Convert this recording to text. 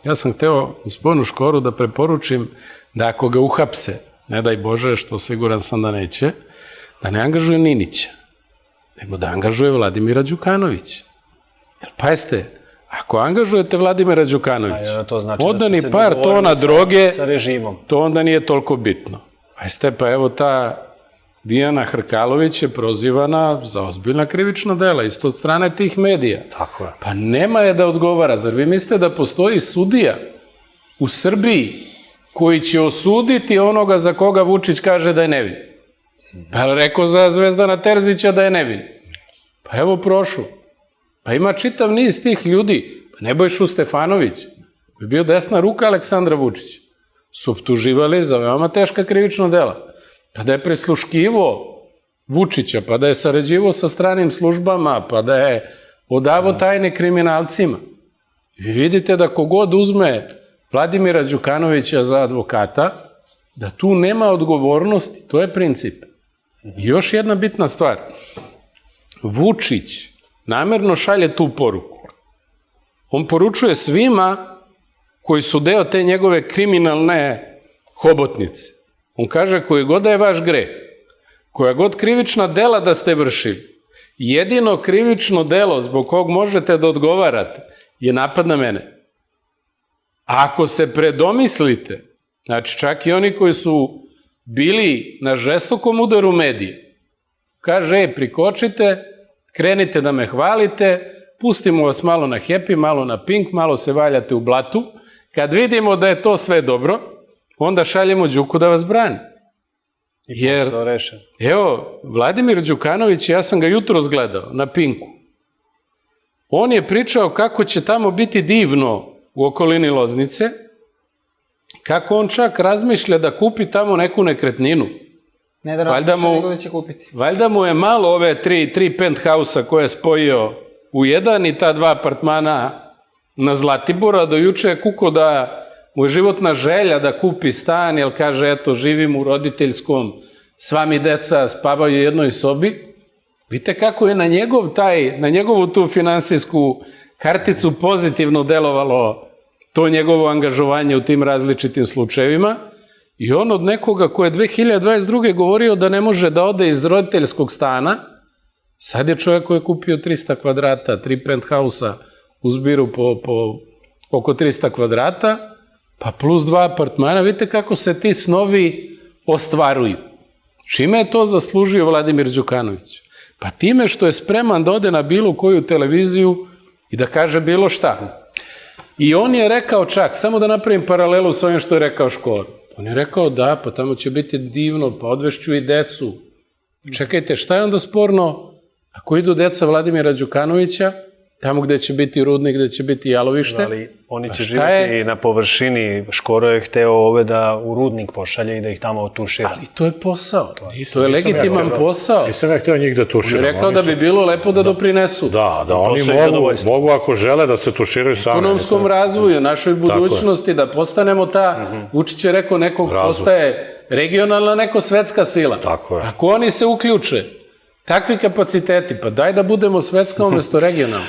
Ja sam hteo gospodinu Škoru da preporučim da ako ga uhapse, ne daj Bože, što siguran sam da neće, da ne angažuje Ninića, nego da angažuje Vladimira Đukanovića. Jer pazite, ako angažujete Vladimira Đukanovića, odani par tona droge, to onda nije toliko bitno. Pazite, pa evo ta Dijana Hrkalović je prozivana za ozbiljna krivična dela, isto od strane tih medija. Tako je. Pa nema je da odgovara. Zar vi mislite da postoji sudija u Srbiji koji će osuditi onoga za koga Vučić kaže da je nevin? Pa rekao za Zvezdana Terzića da je nevin. Pa evo prošlo. Pa ima čitav niz tih ljudi. Pa Nebojšu Stefanović, koji je bio desna ruka Aleksandra Vučića, su optuživali za veoma teška krivična dela. Pa da je prisluškivo Vučića, pa da je sarađivo sa stranim službama, pa da je odavo tajne kriminalcima. Vi vidite da kogod uzme Vladimira Đukanovića za advokata, da tu nema odgovornosti, to je princip. I još jedna bitna stvar. Vučić namerno šalje tu poruku. On poručuje svima koji su deo te njegove kriminalne hobotnice. On kaže, koji god da je vaš greh, koja god krivična dela da ste vršili, jedino krivično delo zbog kog možete da odgovarate je napad na mene. A ako se predomislite, znači čak i oni koji su bili na žestokom udaru medije, kaže, prikočite, krenite da me hvalite, pustimo vas malo na Happy, malo na Pink, malo se valjate u blatu, kad vidimo da je to sve dobro, onda šaljemo Đuku da vas brani. Jer, evo, Vladimir Đukanović, ja sam ga jutros gledao na Pinku, on je pričao kako će tamo biti divno u okolini Loznice, kako on čak razmišlja da kupi tamo neku nekretninu. Ne da razmišlja, nego da će kupiti. Valjda mu je malo ove tri penthausa koje je spojio u jedan i ta 2 apartmana na Zlatiboru, a do juče je kuko da mu je životna želja da kupi stan, jer kaže, eto, živim u roditeljskom, sva mi deca spavaju u jednoj sobi. Vidite kako je na njegovu tu finansijsku karticu pozitivno delovalo to njegovo angažovanje u tim različitim slučajevima. I on od nekoga ko je 2022. govorio da ne može da ode iz roditeljskog stana, sad je čovjek koji je kupio 300 kvadrata, 3 penthausa u Zbiru po oko 300 kvadrata, pa plus 2 apartmana. Vidite kako se ti snovi ostvaruju. Čime je to zaslužio Vladimir Đukanović? Pa time što je spreman da ode na bilo koju televiziju i da kaže bilo šta. I on je rekao čak, samo da napravim paralelu sa ovim što je rekao Škor. On je rekao da, pa tamo će biti divno, pa odvešću i decu. Čekajte, šta je onda sporno ako idu deca Vladimira Đukanovića, tamo gde će biti rudnik, gde će biti jalovište? Ali oni će živjeti na površini. Škoro je hteo ove da u rudnik pošalje i da ih tamo tušira. Ali to je posao. To je legitiman posao. Nisam ja hteo njih da tuširam. On je rekao da bi bilo lepo da doprinesu. Da oni mogu ako žele da se tuširaju sami. Ekonomskom razvoju, našoj budućnosti, da postanemo ta, Vučić je rekao, nekog postaje regionalna, neko svetska sila. Tako je. Ako oni se uključe, takvi kapaciteti, pa daj da budemo svetska umesto regionalna.